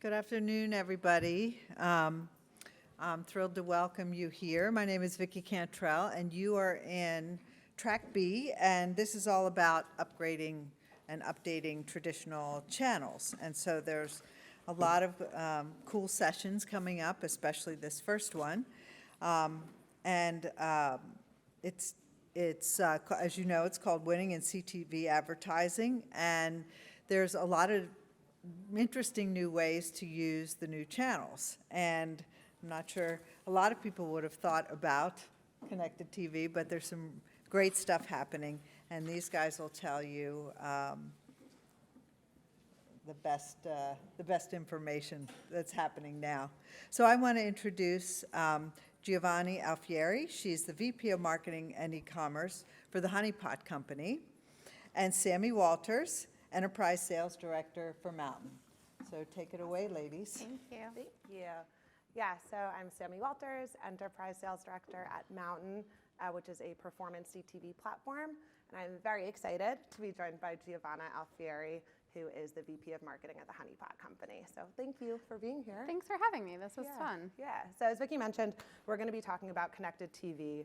Good afternoon, everybody. I'm thrilled to welcome you here. My name is Vicki Cantrell, and you are in Track B, and this is all about upgrading and updating traditional channels. And so there's a lot of cool sessions coming up, especially this first one. It's as you know, it's called Winning in CTV Advertising, and there's a lot of interesting new ways to use the new channels. And I'm not sure a lot of people would have thought about connected TV, but there's some great stuff happening, and these guys will tell you the best information that's happening now. So I want to introduce Giovanna Alfieri. She's the VP of Marketing and E-Commerce for the Honey Pot Company, and Sami Walters, Enterprise Sales Director for Mountain. So take it away, ladies. Thank you. Thank you. Yeah, so I'm Sami Walters, Enterprise Sales Director at Mountain, which is a performance CTV platform. And I'm very excited to be joined by Giovanna Alfieri, who is the VP of Marketing at the Honey Pot Company. So thank you for being here. Thanks for having me. This was fun. Yeah, so as Vicki mentioned, we're going to be talking about connected TV,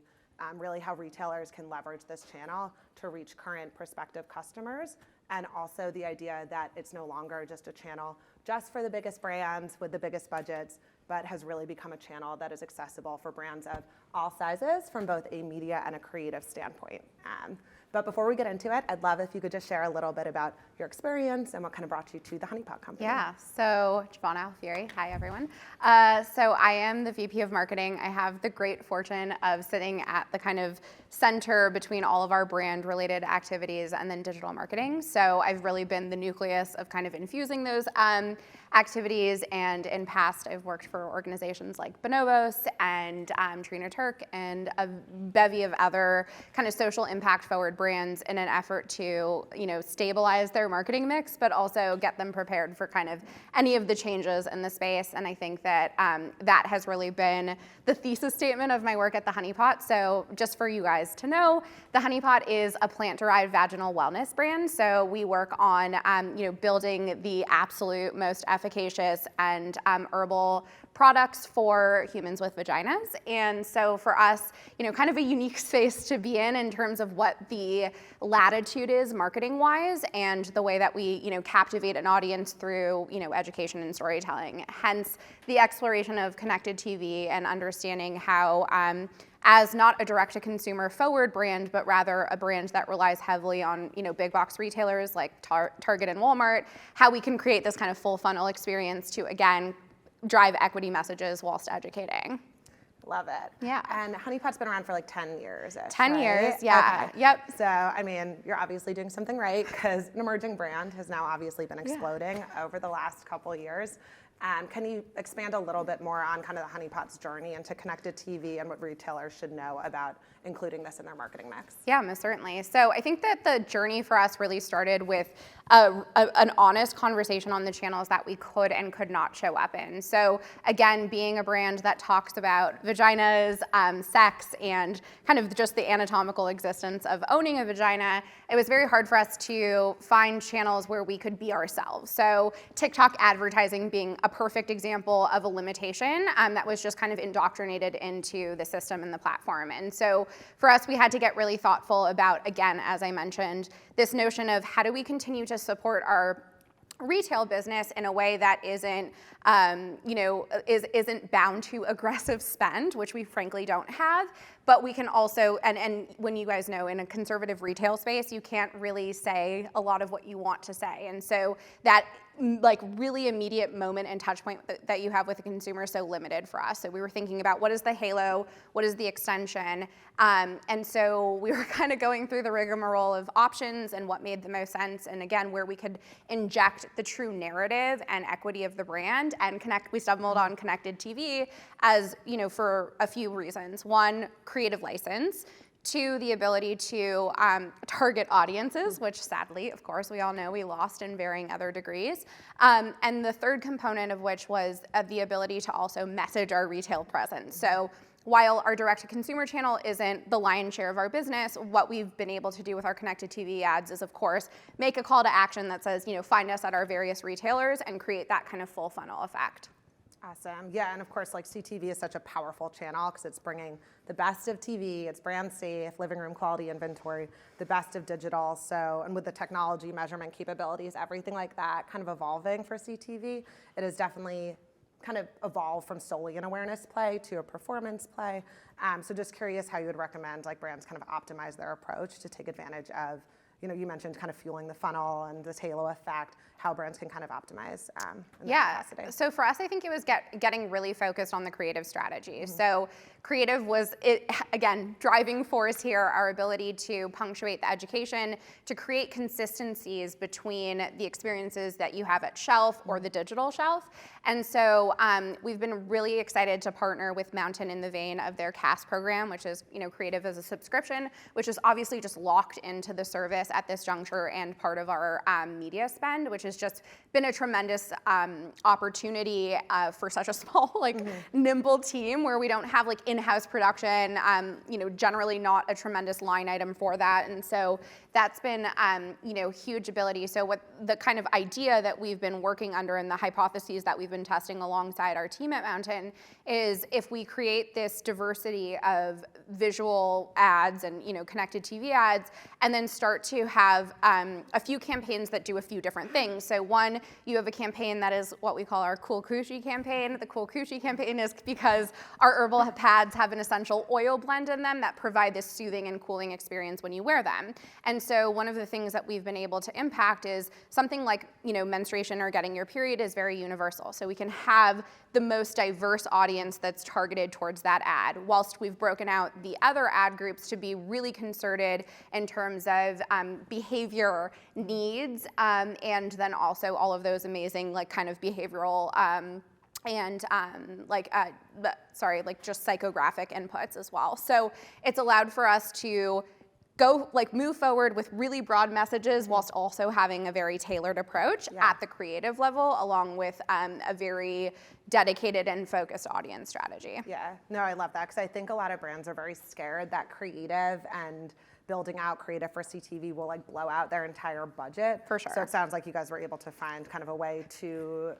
really how retailers can leverage this channel to reach current prospective customers, and also the idea that it's no longer just a channel just for the biggest brands with the biggest budgets, but has really become a channel that is accessible for brands of all sizes from both a media and a creative standpoint. But before we get into it, I'd love if you could just share a little bit about your experience and what kind of brought you to the Honey Pot Company. Yeah, so Giovanna Alfieri, hi everyone. So I am the VP of Marketing. I have the great fortune of sitting at the kind of center between all of our brand related activities and then digital marketing. So I've really been the nucleus of kind of infusing those activities, and in past I've worked for organizations like Bonobos and Trina Turk and a bevy of other kind of social impact forward brands in an effort to, stabilize their marketing mix, but also get them prepared for kind of any of the changes in the space. And I think that that has really been the thesis statement of my work at the Honey Pot. So just for you guys to know, the Honey Pot is a plant-derived vaginal wellness brand. So we work on, building the absolute most efficacious and herbal products for humans with vaginas. And so for us, kind of a unique space to be in terms of what the latitude is marketing-wise and the way that we, captivate an audience through, education and storytelling. Hence the exploration of connected TV and understanding how, as not a direct-to-consumer forward brand, but rather a brand that relies heavily on, big box retailers like Target and Walmart, how we can create this kind of full funnel experience to, again, drive equity messages whilst educating. Love it. Yeah. And Honey Pot's been around for like 10 years. 10 years, yeah. Okay. Yep. So, you're obviously doing something right, because an emerging brand has now obviously been exploding over the last couple years. Can you expand a little bit more on kind of the Honey Pot's journey into connected TV and what retailers should know about including this in their marketing mix? Yeah, most certainly. So I think that the journey for us really started with an honest conversation on the channels that we could and could not show up in. So again, being a brand that talks about vaginas, sex, and kind of just the anatomical existence of owning a vagina, it was very hard for us to find channels where we could be ourselves. So TikTok advertising being a perfect example of a limitation that was just kind of indoctrinated into the system and the platform. And so for us, we had to get really thoughtful about, again, as I mentioned, this notion of how do we continue to support our retail business in a way that isn't, isn't bound to aggressive spend, which we frankly don't have, but we can also, and when you guys know, in a conservative retail space, you can't really say a lot of what you want to say. And so that like really immediate moment and touch point that you have with the consumer is so limited for us. So we were thinking about what is the halo, what is the extension, and so we were kind of going through the rigmarole of options and what made the most sense, and again, where we could inject the true narrative and equity of the brand and connect. We stumbled on connected TV as, for a few reasons. One, creative license. Two, the ability to target audiences, which sadly, of course, we all know we lost in varying other degrees. And the third component of which was the ability to also message our retail presence. So while our direct-to-consumer channel isn't the lion's share of our business, what we've been able to do with our connected TV ads is, of course, make a call to action that says, find us at our various retailers and create that kind of full funnel effect. Awesome. Yeah, and of course, like CTV is such a powerful channel because it's bringing the best of TV, it's brand safe, living room quality inventory, the best of digital. So, and with the technology measurement capabilities, everything like that kind of evolving for CTV, it has definitely kind of evolved from solely an awareness play to a performance play. So just curious how you would recommend like brands kind of optimize their approach to take advantage of, you mentioned kind of fueling the funnel and this halo effect, how brands can kind of optimize in that capacity. So for us, I think it was getting really focused on the creative strategy. So creative was, again, driving force here, our ability to punctuate the education, to create consistencies between the experiences that you have at shelf or the digital shelf. And so we've been really excited to partner with Mountain in the vein of their CAS program, which is, creative as a subscription, which is obviously just locked into the service at this juncture and part of our media spend, which has just been a tremendous opportunity for such a small, nimble team where we don't have in-house production, generally not a tremendous line item for that. And so that's been, huge ability. So what the kind of idea that we've been working under and the hypotheses that we've been testing alongside our team at Mountain is if we create this diversity of visual ads and, connected TV ads, and then start to have a few campaigns that do a few different things. So one, you have a campaign that is what we call our Cool Coochie campaign. The Cool Coochie campaign is because our herbal pads have an essential oil blend in them that provide this soothing and cooling experience when you wear them. And so one of the things that we've been able to impact is something like, menstruation or getting your period is very universal. So we can have the most diverse audience that's targeted towards that ad, whilst we've broken out the other ad groups to be really concerted in terms of behavior needs, and then also all of those amazing kind of behavioral and just psychographic inputs as well. So it's allowed for us to go move forward with really broad messages whilst also having a very tailored approach at the creative level, along with a very dedicated and focused audience strategy. Yeah, no, I love that because I think a lot of brands are very scared that creative and building out creative for CTV will blow out their entire budget. For sure. So it sounds like you guys were able to find kind of a way to,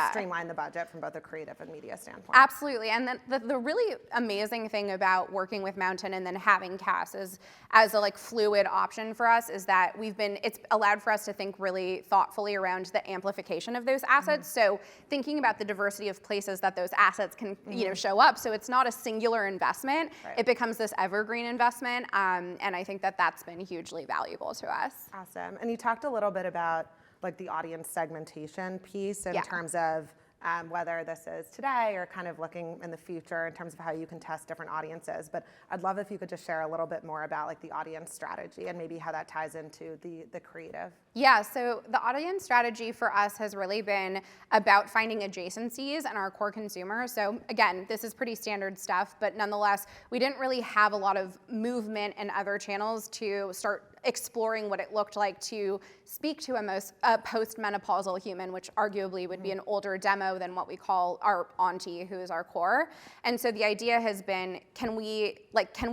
streamline the budget from both a creative and media standpoint. Absolutely. And then the really amazing thing about working with Mountain and then having CAS as a fluid option for us is that it's allowed for us to think really thoughtfully around the amplification of those assets. So thinking about the diversity of places that those assets can, show up. So it's not a singular investment. Right. It becomes this evergreen investment. And I think that that's been hugely valuable to us. Awesome. And you talked a little bit about the audience segmentation piece in terms of whether this is today or kind of looking in the future in terms of how you can test different audiences. But I'd love if you could just share a little bit more about the audience strategy and maybe how that ties into the creative. Yeah, so the audience strategy for us has really been about finding adjacencies in our core consumer. So again, this is pretty standard stuff, but nonetheless, we didn't really have a lot of movement in other channels to start exploring what it looked like to speak to a post-menopausal human, which arguably would be an older demo than what we call our auntie, who is our core. And so the idea has been, can we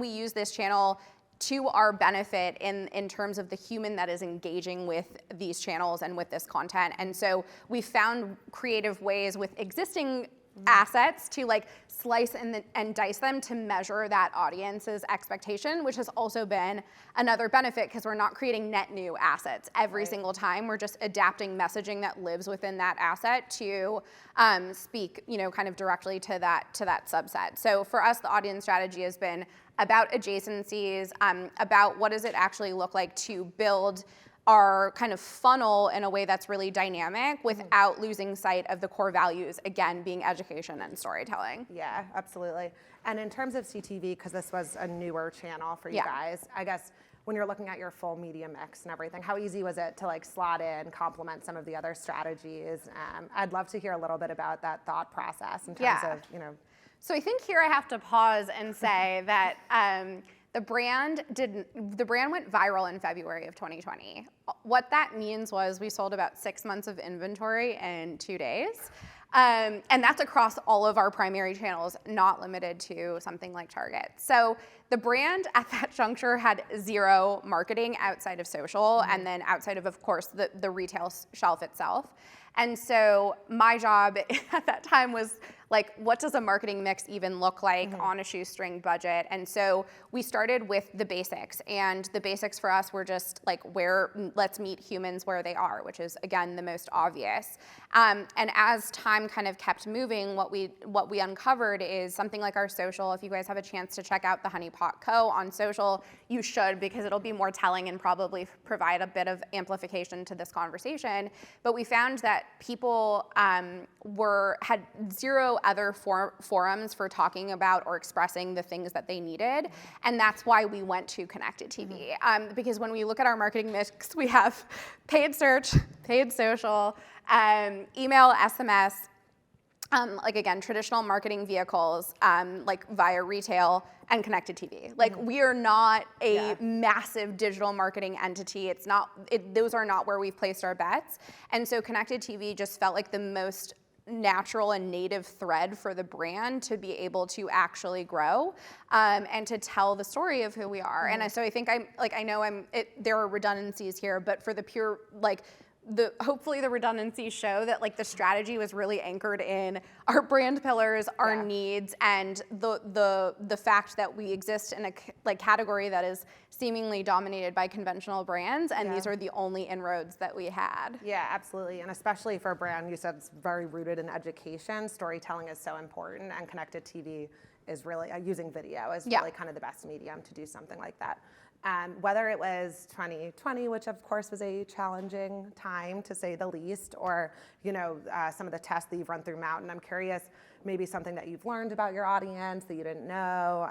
use this channel to our benefit in terms of the human that is engaging with these channels and with this content? And so we found creative ways with existing assets to slice and dice them to measure that audience's expectation, which has also been another benefit because we're not creating net new assets every single time. We're just adapting messaging that lives within that asset to speak, kind of directly to that subset. So for us, the audience strategy has been about adjacencies, about what does it actually look like to build our kind of funnel in a way that's really dynamic without losing sight of the core values, again, being education and storytelling. Yeah, absolutely. And in terms of CTV, because this was a newer channel for you guys, I guess when you're looking at your full media mix and everything, how easy was it to slot in, complement some of the other strategies? I'd love to hear a little bit about that thought process in terms of, So I think here I have to pause and say that the brand went viral in February of 2020. What that means was we sold about 6 months of inventory in 2 days. And that's across all of our primary channels, not limited to something like Target. So the brand at that juncture had zero marketing outside of social, and then outside of course, the retail shelf itself. And so my job at that time was like, what does a marketing mix even look like on a shoestring budget? And so we started with the basics, and the basics for us were just like let's meet humans where they are, which is again the most obvious. And as time kind of kept moving, what we uncovered is something like our social. If you guys have a chance to check out the Honey Pot Co. on social, you should, because it'll be more telling and probably provide a bit of amplification to this conversation. But we found that people had zero other forums for talking about or expressing the things that they needed, and that's why we went to connected TV. Because when we look at our marketing mix, we have paid search, paid social, email, SMS, like again, traditional marketing vehicles, like via retail, and connected TV. Like we are not a massive digital marketing entity. Those are not where we've placed our bets. And so connected TV just felt like the most natural and native thread for the brand to be able to actually grow and to tell the story of who we are. And so I think there are redundancies here, but for the pure, like, hopefully the redundancies show that like the strategy was really anchored in our brand pillars, our needs, and the fact that we exist in a category that is seemingly dominated by conventional brands, and these are the only inroads that we had. Yeah, absolutely, and especially for a brand, you said it's very rooted in education. Storytelling is so important, and connected TV is really, using video is really kind of the best medium to do something like that. Whether it was 2020, which of course was a challenging time to say the least, or some of the tests that you've run through Mountain, I'm curious, maybe something that you've learned about your audience that you didn't know,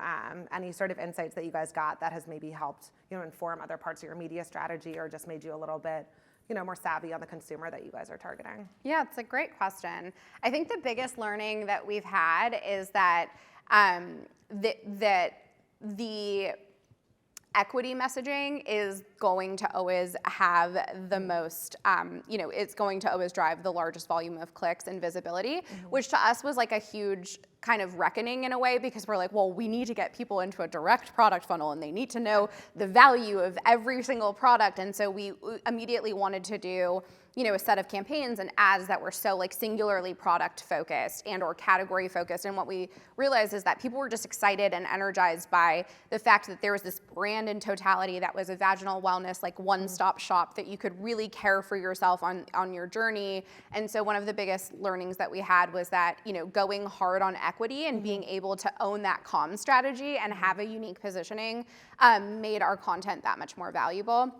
any sort of insights that you guys got that has maybe helped inform other parts of your media strategy, or just made you a little bit more savvy on the consumer that you guys are targeting? Yeah, it's a great question. I think the biggest learning that we've had is that the equity messaging is going to always have the most, it's going to always drive the largest volume of clicks and visibility, which to us was like a huge kind of reckoning in a way, because we're like, well, we need to get people into a direct product funnel and they need to know the value of every single product. And so we immediately wanted to do a set of campaigns and ads that were so like singularly product focused and or category focused. And what we realized is that people were just excited and energized by the fact that there was this brand in totality that was a vaginal wellness, like one-stop shop that you could really care for yourself on your journey. And so one of the biggest learnings that we had was that, going hard on equity and being able to own that comm strategy and have a unique positioning made our content that much more valuable.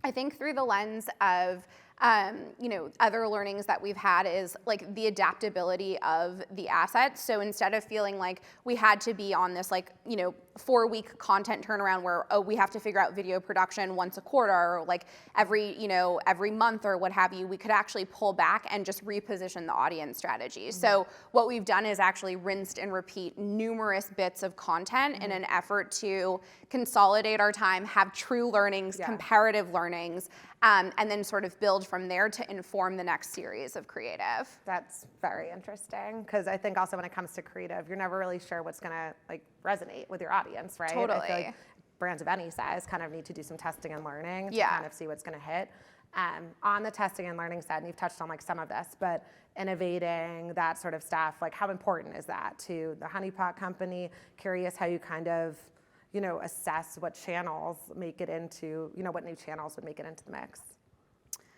I think through the lens of other learnings that we've had is like the adaptability of the assets. So instead of feeling like we had to be on this 4-week content turnaround where, we have to figure out video production once a quarter or like every month or what have you, we could actually pull back and just reposition the audience strategy. So what we've done is actually rinsed and repeat numerous bits of content in an effort to consolidate our time, have true learnings, comparative learnings, and then sort of build from there to inform the next series of creative. That's very interesting, because I think also when it comes to creative, you're never really sure what's gonna resonate with your audience, right? Totally. I feel like brands of any size kind of need to do some testing and learning to kind of see what's gonna hit. On the testing and learning side, and you've touched on some of this, but innovating, that sort of stuff, how important is that to the Honey Pot company? Curious how you kind of assess what channels make it into, what new channels would make it into the mix,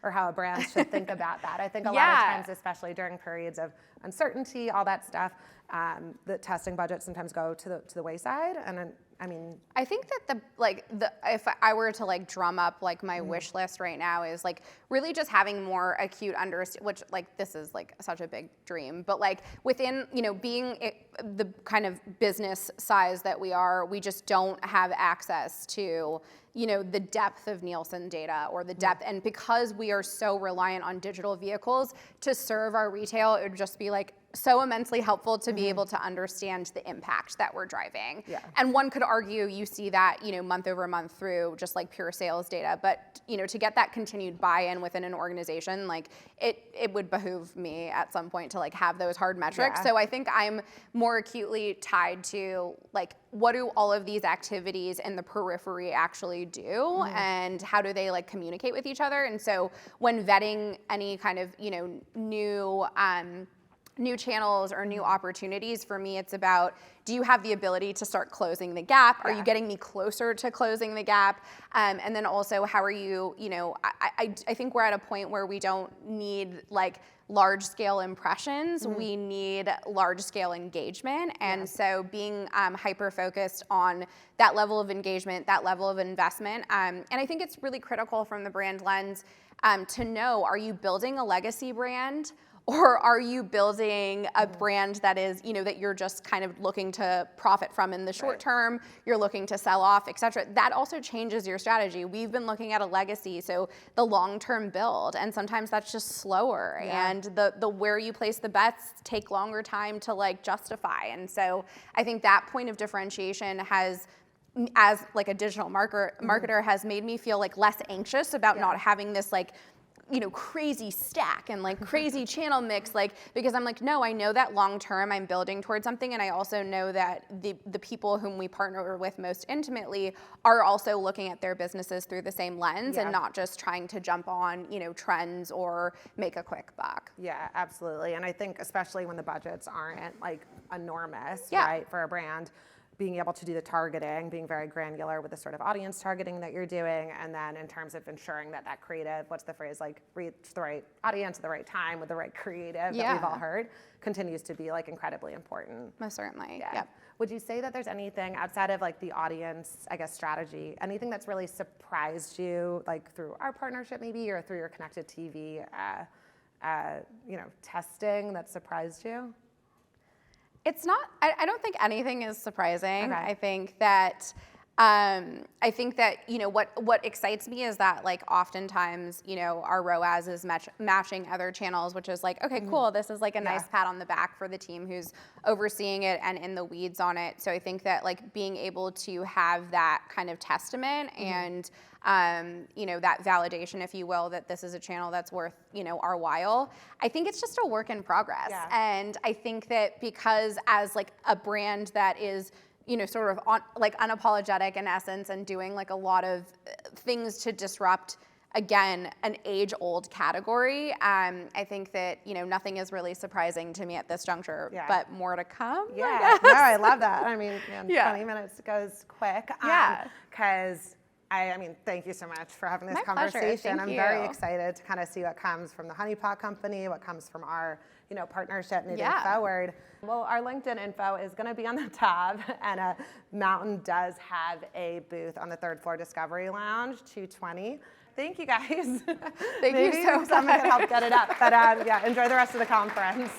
or how a brand should think about that. I think a lot of times, especially during periods of uncertainty, all that stuff, the testing budgets sometimes go to the wayside. And I think that if I were to drum up my wish list right now is really just having more acute understanding, which this is such a big dream, but within being the kind of business size that we are, we just don't have access to, you know, the depth of Nielsen data or the depth. And because we are so reliant on digital vehicles to serve our retail, it would just be like so immensely helpful to be able to understand the impact that we're driving. Yeah. And one could argue you see that, you know, month over month through just like pure sales data, but, you know, to get that continued buy-in within an organization, like it would behoove me at some point to like have those hard metrics. Yeah. So I think I'm more acutely tied to like, what do all of these activities in the periphery actually do, and how do they like communicate with each other? And so when vetting any kind of, you know, new channels or new opportunities, for me it's about, do you have the ability to start closing the gap? Are you getting me closer to closing the gap? And then also, how are you, you know, I think we're at a point where we don't need like large scale impressions, we need large scale engagement. And so being hyper focused on that level of engagement, that level of investment. And I think it's really critical from the brand lens to know, are you building a legacy brand? Or are you building a brand that is, you know, that you're just kind of looking to profit from in the short term, you're looking to sell off, et cetera. That also changes your strategy. We've been looking at a legacy, so the long-term build, and sometimes that's just slower. And the where you place the bets take longer time to like justify. And so I think that point of differentiation has, as like a digital marketer, has made me feel like less anxious about not having this like, you know, crazy stack and like crazy channel mix, like, because I'm like, no, I know that long term I'm building towards something, and I also know that the people whom we partner with most intimately are also looking at their businesses through the same lens and not just trying to jump on, you know, trends or make a quick buck. Yeah, absolutely. And I think especially when the budgets aren't like enormous, right, for a brand, being able to do the targeting, being very granular with the sort of audience targeting that you're doing, and then in terms of ensuring that that creative, what's the phrase, like reach the right audience at the right time with the right creative that we've all heard, continues to be like incredibly important. Most certainly. Yeah. Yep. Would you say that there's anything outside of like the audience, I guess, strategy, anything that's really surprised you, like through our partnership maybe, or through your connected TV, you know, testing that surprised you? It's not, I don't think anything is surprising. Okay. I think that, you know, what excites me is that like oftentimes, you know, our ROAS is matching other channels, which is like, okay, cool. This is like a nice pat on the back for the team who's overseeing it and in the weeds on it. So I think that like being able to have that kind of testament and, you know, that validation, if you will, that this is a channel that's worth, you know, our while. I think it's just a work in progress. Yeah. And I think that because as like a brand that is, you know, sort of like unapologetic in essence and doing like a lot of things to disrupt, again, an age-old category, I think that, you know, nothing is really surprising to me at this juncture, but more to come. Yeah, no, I love that. I mean, man, 20 minutes goes quick. Because I mean, thank you so much for having this conversation. I'm very excited to kind of see what comes from the Honey Pot Company, what comes from our, you know, partnership moving forward. Well, our LinkedIn info is going to be on the tab, and Mountain does have a booth on the 3rd floor Discovery Lounge, 220. Thank you guys. Thank you so much. Maybe someone can help get it up. But yeah, enjoy the rest of the conference.